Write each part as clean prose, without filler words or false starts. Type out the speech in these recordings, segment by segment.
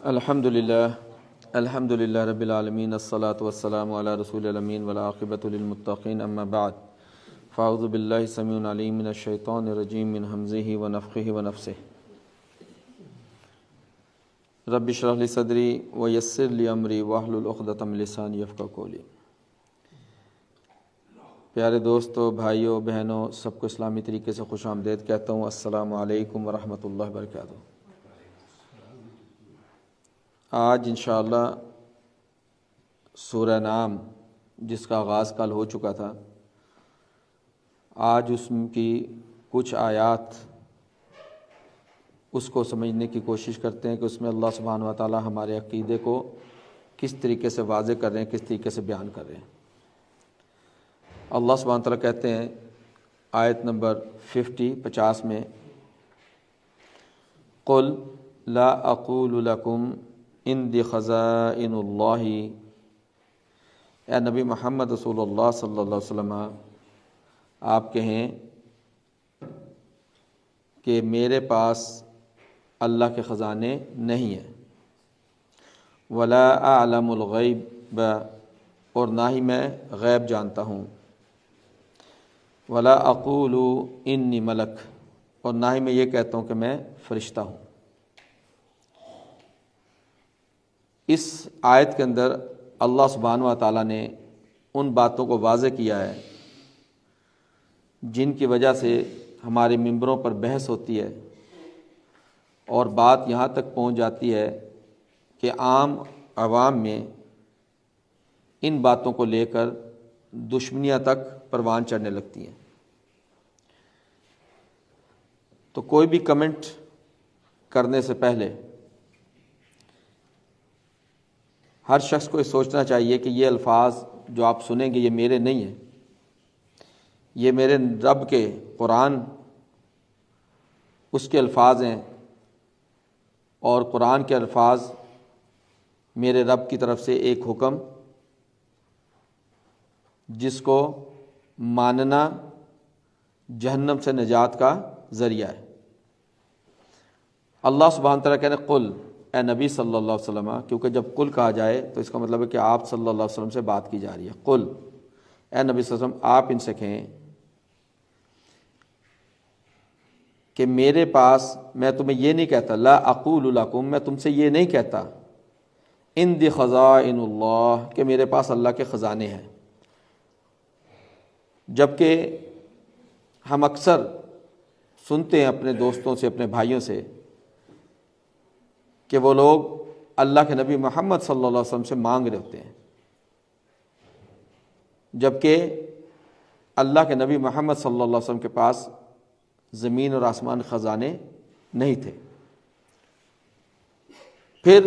الحمدللہ رب العالمین الصلاۃ والسلام علی رسول الامین والعاقبۃ للمتقین اما بعد فاعوذ باللہ السمیع العلیم من الشیطان الرجیم من ہمزہ ونفخہ ونفثہ رب اشرح لی صدری ویسر لی امری واحلل عقدۃ من لسانی یفقہوا قولی۔ پیارے دوستو، بھائیوں، بہنوں، سب کو اسلامی طریقے سے خوش آمدید کہتا ہوں۔ السلام علیکم ورحمۃ اللہ وبرکاتہ۔ آج انشاءاللہ سورہ نام، جس کا آغاز کل ہو چکا تھا، آج اس کی کچھ آیات اس کو سمجھنے کی کوشش کرتے ہیں کہ اس میں اللہ سبحانہ و تعالی ہمارے عقیدے کو کس طریقے سے واضح کر رہے ہیں، کس طریقے سے بیان کر رہے ہیں۔ اللہ سبحانہ و تعالی کہتے ہیں آیت نمبر 50 میں، قل لا اقول لکم عندی خزائن اللہ، اے نبی محمد رسول اللہ صلی اللہ علیہ وسلم، آپ کہیں کہ میرے پاس اللہ کے خزانے نہیں ہیں، ولا اعلم الغیب، اور نہ ہی میں غیب جانتا ہوں، ولا اقول انی ملک، اور نہ ہی میں یہ کہتا ہوں کہ میں فرشتہ ہوں۔ اس آیت کے اندر اللہ سبحانہ و تعالیٰ نے ان باتوں کو واضح کیا ہے جن کی وجہ سے ہمارے ممبروں پر بحث ہوتی ہے، اور بات یہاں تک پہنچ جاتی ہے کہ عام عوام میں ان باتوں کو لے کر دشمنیاں تک پروان چڑھنے لگتی ہیں۔ تو کوئی بھی کمنٹ کرنے سے پہلے ہر شخص کو یہ سوچنا چاہیے کہ یہ الفاظ جو آپ سنیں گے یہ میرے نہیں ہیں، یہ میرے رب کے قرآن اس کے الفاظ ہیں، اور قرآن کے الفاظ میرے رب کی طرف سے ایک حکم جس کو ماننا جہنم سے نجات کا ذریعہ ہے۔ اللہ سبحانہ تعالیٰ کہتے ہیں قل، اے نبی صلی اللہ علیہ وسلم، کیونکہ جب قل کہا جائے تو اس کا مطلب ہے کہ آپ صلی اللہ علیہ وسلم سے بات کی جا رہی ہے۔ قل، اے نبی صلی اللہ علیہ وسلم، آپ ان سے کہیں کہ میرے پاس، میں تمہیں یہ نہیں کہتا، لا اقول لکم، میں تم سے یہ نہیں کہتا، عندی خزائن اللہ، کہ میرے پاس اللہ کے خزانے ہیں، جبکہ ہم اکثر سنتے ہیں اپنے دوستوں سے، اپنے بھائیوں سے، کہ وہ لوگ اللہ کے نبی محمد صلی اللہ علیہ وسلم سے مانگ رہے ہوتے ہیں، جبکہ اللہ کے نبی محمد صلی اللہ علیہ وسلم کے پاس زمین اور آسمان خزانے نہیں تھے۔ پھر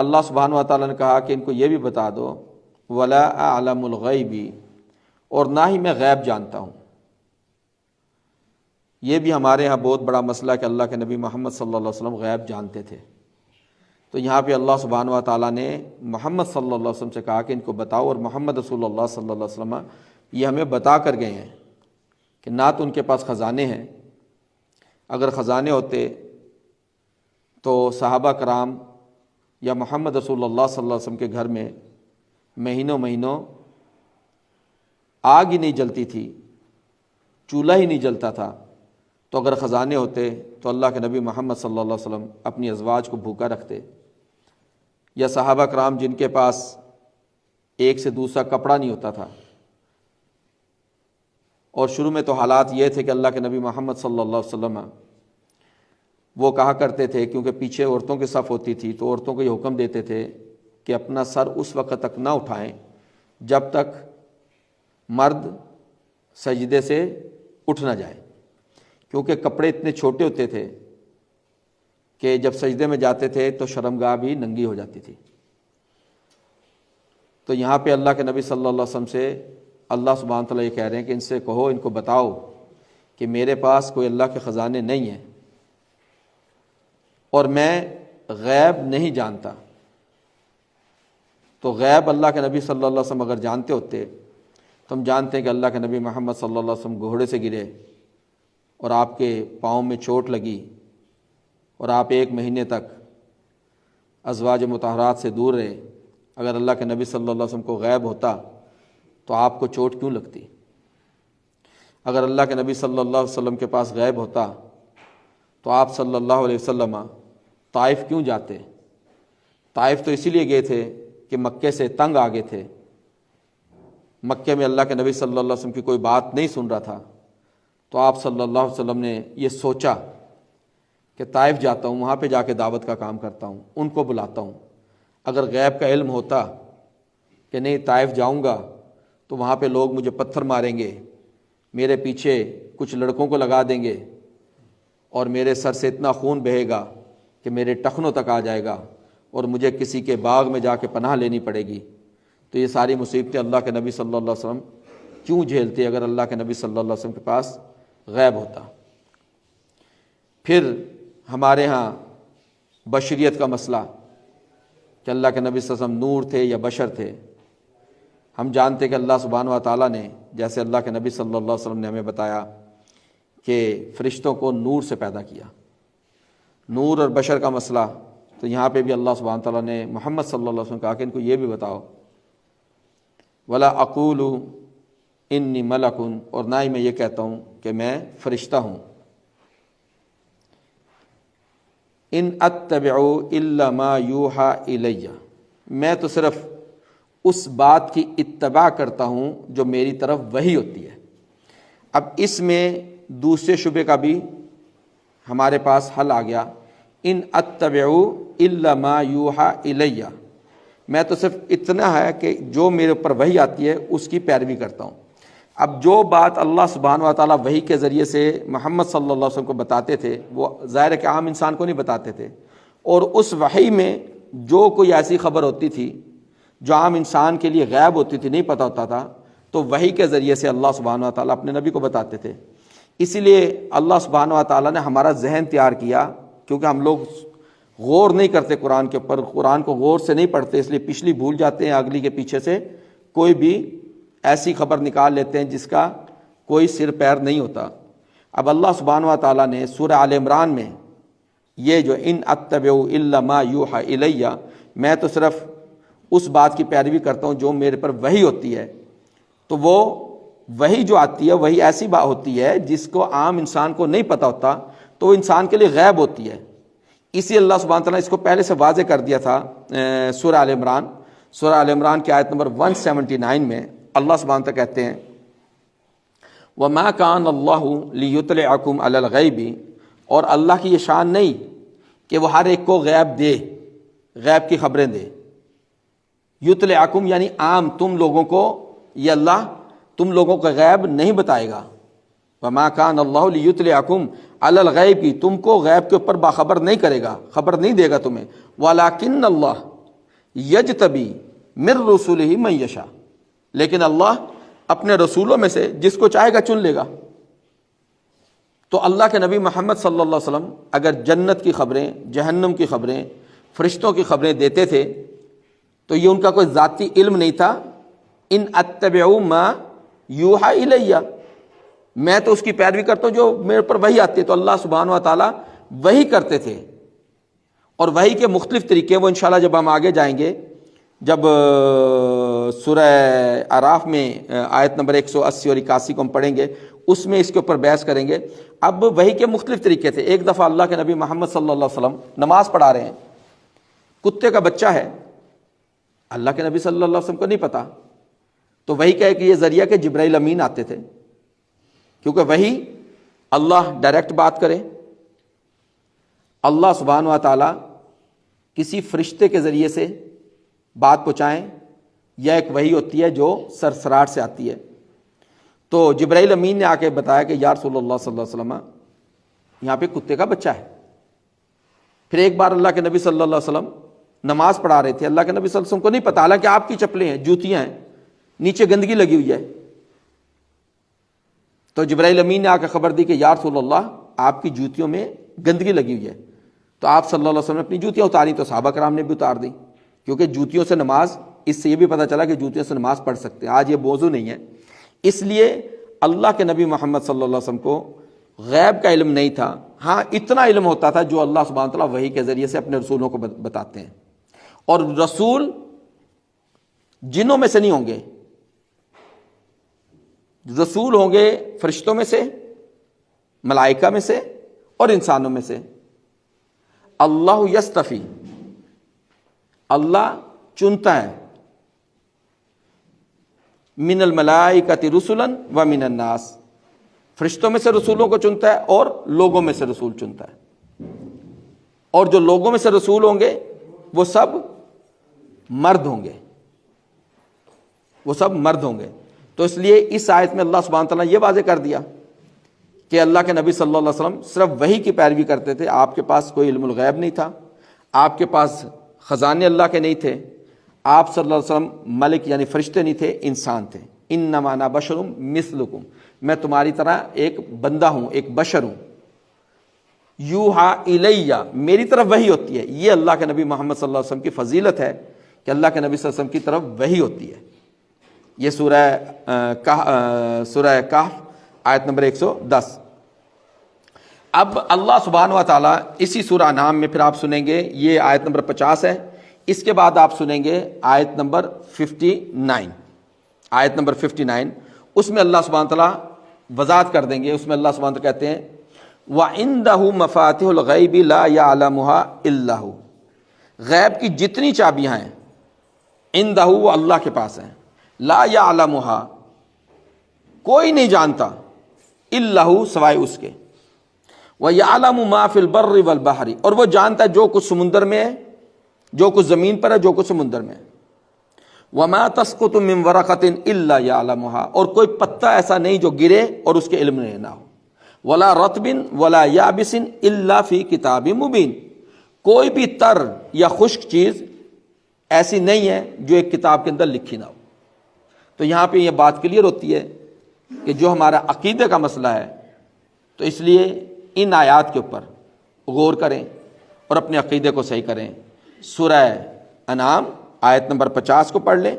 اللہ سبحانہ و تعالیٰ نے کہا کہ ان کو یہ بھی بتا دو، ولا اعلم الغیب، اور نہ ہی میں غیب جانتا ہوں۔ یہ بھی ہمارے ہاں بہت بڑا مسئلہ کہ اللہ کے نبی محمد صلی اللہ علیہ وسلم غیب جانتے تھے۔ تو یہاں پہ اللہ سبحانہ و تعالیٰ نے محمد صلی اللہ علیہ وسلم سے کہا کہ ان کو بتاؤ، اور محمد رسول اللہ صلی اللہ علیہ وسلم یہ ہمیں بتا کر گئے ہیں کہ نہ تو ان کے پاس خزانے ہیں، اگر خزانے ہوتے تو صحابہ کرام یا محمد رسول اللہ صلی اللہ علیہ وسلم کے گھر میں مہینوں آگ ہی نہیں جلتی تھی، چولہا ہی نہیں جلتا تھا۔ تو اگر خزانے ہوتے تو اللہ کے نبی محمد صلی اللہ علیہ وسلم اپنی ازواج کو بھوکا رکھتے، یا صحابہ کرام جن کے پاس ایک سے دوسرا کپڑا نہیں ہوتا تھا، اور شروع میں تو حالات یہ تھے کہ اللہ کے نبی محمد صلی اللہ علیہ وسلم وہ کہا کرتے تھے، کیونکہ پیچھے عورتوں کی صف ہوتی تھی تو عورتوں کو یہ حکم دیتے تھے کہ اپنا سر اس وقت تک نہ اٹھائیں جب تک مرد سجدے سے اٹھ نہ جائے، کیونکہ کپڑے اتنے چھوٹے ہوتے تھے کہ جب سجدے میں جاتے تھے تو شرمگاہ بھی ننگی ہو جاتی تھی۔ تو یہاں پہ اللہ کے نبی صلی اللہ علیہ وسلم سے اللہ سبحانہ تعالیٰ یہ کہہ رہے ہیں کہ ان سے کہو، ان کو بتاؤ کہ میرے پاس کوئی اللہ کے خزانے نہیں ہیں، اور میں غیب نہیں جانتا۔ تو غیب اللہ کے نبی صلی اللہ علیہ وسلم اگر جانتے ہوتے تو ہم جانتے ہیں کہ اللہ کے نبی محمد صلی اللہ علیہ وسلم گھوڑے سے گرے اور آپ کے پاؤں میں چوٹ لگی، اور آپ 1 مہینے تک ازواج مطہرات سے دور رہے۔ اگر اللہ کے نبی صلی اللہ علیہ وسلم کو غیب ہوتا تو آپ کو چوٹ کیوں لگتی؟ اگر اللہ کے نبی صلی اللہ علیہ وسلم کے پاس غیب ہوتا تو آپ صلی اللہ علیہ وسلم طائف کیوں جاتے؟ طائف تو اسی لیے گئے تھے کہ مکے سے تنگ آ گئے تھے، مکے میں اللہ کے نبی صلی اللہ علیہ وسلم کی کوئی بات نہیں سن رہا تھا، تو آپ صلی اللہ علیہ وسلم نے یہ سوچا کہ طائف جاتا ہوں، وہاں پہ جا کے دعوت کا کام کرتا ہوں، ان کو بلاتا ہوں۔ اگر غیب کا علم ہوتا کہ نہیں طائف جاؤں گا تو وہاں پہ لوگ مجھے پتھر ماریں گے، میرے پیچھے کچھ لڑکوں کو لگا دیں گے اور میرے سر سے اتنا خون بہے گا کہ میرے ٹخنوں تک آ جائے گا اور مجھے کسی کے باغ میں جا کے پناہ لینی پڑے گی، تو یہ ساری مصیبتیں اللہ کے نبی صلی اللہ علیہ وسلم کیوں جھیلتے اگر اللہ کے نبی صلی اللہ علیہ وسلم کے پاس غیب ہوتا؟ پھر ہمارے ہاں بشریت کا مسئلہ کہ اللہ کے نبی صلی اللہ علیہ وسلم نور تھے یا بشر تھے۔ ہم جانتے کہ اللہ سبحانہ و تعالیٰ نے، جیسے اللہ کے نبی صلی اللہ علیہ وسلم نے ہمیں بتایا کہ فرشتوں کو نور سے پیدا کیا، نور اور بشر کا مسئلہ، تو یہاں پہ بھی اللہ سبحانہ و تعالیٰ نے محمد صلی اللہ علیہ وسلم کہا کہ ان کو یہ بھی بتاؤ، ولا اقول انی ملک، اور نہ ہی میں یہ کہتا ہوں کہ میں فرشتہ ہوں، ان اتبع الا ما یوحى الی، میں تو صرف اس بات کی اتباع کرتا ہوں جو میری طرف وحی ہوتی ہے۔ اب اس میں دوسرے شبے کا بھی ہمارے پاس حل آ گیا، ان اتبع الا ما یوحى الی، میں تو صرف اتنا ہے کہ جو میرے اوپر وحی آتی ہے اس کی پیروی کرتا ہوں۔ اب جو بات اللہ سبحانہ و تعالیٰ وحی کے ذریعے سے محمد صلی اللہ علیہ وسلم کو بتاتے تھے وہ ظاہر ہے کہ عام انسان کو نہیں بتاتے تھے، اور اس وحی میں جو کوئی ایسی خبر ہوتی تھی جو عام انسان کے لیے غیب ہوتی تھی، نہیں پتہ ہوتا تھا، تو وحی کے ذریعے سے اللہ سبحانہ و تعالیٰ اپنے نبی کو بتاتے تھے۔ اسی لیے اللہ سبحانہ و تعالیٰ نے ہمارا ذہن تیار کیا، کیونکہ ہم لوگ غور نہیں کرتے قرآن کے اوپر، قرآن کو غور سے نہیں پڑھتے، اس لیے پچھلی بھول جاتے ہیں، اگلی کے پیچھے سے کوئی بھی ایسی خبر نکال لیتے ہیں جس کا کوئی سر پیر نہیں ہوتا۔ اب اللہ سبحانہ و تعالیٰ نے سورہ آل عمران میں یہ جو ان اتبع الا ما یوحى الی، میں تو صرف اس بات کی پیروی کرتا ہوں جو میرے پر وحی ہوتی ہے، تو وہ وحی جو آتی ہے وہی ایسی بات ہوتی ہے جس کو عام انسان کو نہیں پتہ ہوتا، تو وہ انسان کے لیے غیب ہوتی ہے۔ اسی اللہ سبحانہ تعالیٰ نے اس کو پہلے سے واضح کر دیا تھا سورہ آل عمران، سورہ آل عمران کی آیت نمبر 179 میں اللہ سبحانہ تعالیٰ کہتے ہیں وَمَا كَانَ اللَّهُ لِيُطْلِعَكُمْ عَلَى الْغَيْبِ، اور اللہ کی یہ شان نہیں کہ وہ ہر ایک کو غیب دے، غیب کی خبریں دے۔ یطلعکم یعنی عام تم لوگوں کو، یہ اللہ تم لوگوں کا غیب نہیں بتائے گا۔ وَمَا كَانَ اللَّهُ لِيُطْلِعَكُمْ عَلَى الْغَيْبِ، تم کو غیب کے اوپر باخبر نہیں کرے گا، خبر نہیں دے گا تمہیں۔ وَلَكِنَّ اللَّهَ يَجْتَبِي مِن رُّسُلِهِ مَن يَشَاءُ، لیکن اللہ اپنے رسولوں میں سے جس کو چاہے گا چن لے گا۔ تو اللہ کے نبی محمد صلی اللہ علیہ وسلم اگر جنت کی خبریں، جہنم کی خبریں، فرشتوں کی خبریں دیتے تھے تو یہ ان کا کوئی ذاتی علم نہیں تھا۔ ان اتبع ما یوحى الی، میں تو اس کی پیروی کرتا ہوں جو میرے پر وحی آتی ہے۔ تو اللہ سبحانہ و تعالیٰ وحی کرتے تھے، اور وحی کے مختلف طریقے، وہ انشاءاللہ جب ہم آگے جائیں گے، جب سورہ اعراف میں آیت نمبر 180 اور 81 کو ہم پڑھیں گے، اس میں اس کے اوپر بحث کریں گے۔ اب وحی کے مختلف طریقے تھے۔ ایک دفعہ اللہ کے نبی محمد صلی اللہ علیہ وسلم نماز پڑھا رہے ہیں، کتے کا بچہ ہے، اللہ کے نبی صلی اللہ علیہ وسلم کو نہیں پتا، تو وحی کہے کہ یہ ذریعہ کہ جبرائیل امین آتے تھے، کیونکہ وحی اللہ ڈائریکٹ بات کرے، اللہ سبحانہ و تعالیٰ کسی فرشتے کے ذریعے سے بات پہنچائیں، یا ایک وحی ہوتی ہے جو سرسراہٹ سے آتی ہے۔ تو جبرائیل امین نے آ کے بتایا کہ یا رسول اللہ صلی اللہ علیہ وسلم یہاں پہ کتے کا بچہ ہے۔ پھر ایک بار اللہ کے نبی صلی اللہ علیہ وسلم نماز پڑھا رہے تھے، اللہ کے نبی صلی اللہ علیہ وسلم کو نہیں پتا، حالانکہ آپ کی چپلیں ہیں، جوتیاں ہیں، نیچے گندگی لگی ہوئی ہے۔ تو جبرائیل امین نے آ کے خبر دی کہ یا رسول اللہ آپ کی جوتیوں میں گندگی لگی ہوئی ہے۔ تو آپ صلی اللہ علیہ وسلم نے اپنی جوتیاں اتاری، تو صحابہ کرام نے بھی اتار دی، کیونکہ جوتیوں سے نماز، اس سے یہ بھی پتہ چلا کہ جوتیوں سے نماز پڑھ سکتے ہیں۔ آج یہ موضوع نہیں ہے، اس لیے اللہ کے نبی محمد صلی اللہ علیہ وسلم کو غیب کا علم نہیں تھا۔ ہاں اتنا علم ہوتا تھا جو اللہ سبحانہ تعالیٰ وحی کے ذریعے سے اپنے رسولوں کو بتاتے ہیں۔ اور رسول جنوں میں سے نہیں ہوں گے، رسول ہوں گے فرشتوں میں سے، ملائکہ میں سے اور انسانوں میں سے۔ اللہ یستفی، اللہ چنتا ہے، من الملائکۃ رسلا و من الناس، فرشتوں میں سے رسولوں کو چنتا ہے اور لوگوں میں سے رسول چنتا ہے۔ اور جو لوگوں میں سے رسول ہوں گے وہ سب مرد ہوں گے، وہ سب مرد ہوں گے۔ تو اس لیے اس آیت میں اللہ سبحانہ تعالیٰ نے یہ واضح کر دیا کہ اللہ کے نبی صلی اللہ علیہ وسلم صرف وحی کی پیروی کرتے تھے، آپ کے پاس کوئی علم الغیب نہیں تھا، آپ کے پاس خزانے اللہ کے نہیں تھے، آپ صلی اللہ علیہ وسلم ملک یعنی فرشتے نہیں تھے، انسان تھے۔ انما انا بشر مثلکم، میں تمہاری طرح ایک بندہ ہوں، ایک بشر ہوں۔ یوحا الیہ، میری طرف وحی ہوتی ہے۔ یہ اللہ کے نبی محمد صلی اللہ علیہ وسلم کی فضیلت ہے کہ اللہ کے نبی صلی اللہ علیہ وسلم کی طرف وحی ہوتی ہے۔ یہ سورہ کہف آیت نمبر 110۔ اب اللہ سبحانہ و تعالیٰ اسی سورہ انعام میں پھر آپ سنیں گے، یہ آیت نمبر 50 ہے، اس کے بعد آپ سنیں گے آیت نمبر 59، آیت نمبر 59، اس میں اللہ سبحانہ تعالیٰ وضاحت کر دیں گے۔ اس میں اللہ سبحانہ تعالیٰ کہتے ہیں وَعِندَهُ مَفَاتِحُ الْغَيْبِ لَا يَعْلَمُهَا إِلَّا هُ، غیب کی جتنی چابیاں ہیں عندہ وہ اللہ کے پاس ہیں، لا يعلمها کوئی نہیں جانتا، الا هو سوائے اس کے، وَيَعْلَمُ مَا فِي الْبَرِّ وَالْبَحْرِ اور وہ جانتا ہے جو کچھ سمندر میں ہے، جو کچھ زمین پر ہے، جو کچھ سمندر میں ہے، وَمَا تَسْقُطُ مِنْ وَرَقَةٍ إِلَّا يَعْلَمُهَا اور کوئی پتا ایسا نہیں جو گرے اور اس کے علم میں نہ ہو، وَلَا رَطْبٍ وَلَا يَابِسٍ إِلَّا فِي كِتَابٍ مُبِينٍ کوئی بھی تر یا خشک چیز ایسی نہیں ہے جو ایک کتاب کے اندر لکھی نہ ہو۔ تو یہاں پہ یہ بات کلیئر ہوتی ہے کہ جو ہمارا عقیدے کا مسئلہ ہے، تو اس لیے ان آیات کے اوپر غور کریں اور اپنے عقیدے کو صحیح کریں۔ سورہ انعام آیت نمبر 50 کو پڑھ لیں،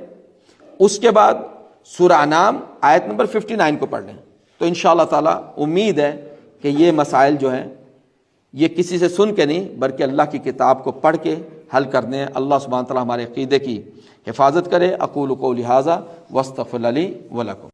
اس کے بعد سورہ انعام آیت نمبر 59 کو پڑھ لیں، تو انشاءاللہ تعالیٰ امید ہے کہ یہ مسائل جو ہیں یہ کسی سے سن کے نہیں بلکہ اللہ کی کتاب کو پڑھ کے حل کرنے ہیں۔ اللہ سبحانہ تعالیٰ ہمارے عقیدے کی حفاظت کرے۔ اقول قولی ھذا واستغفر لی ولکم۔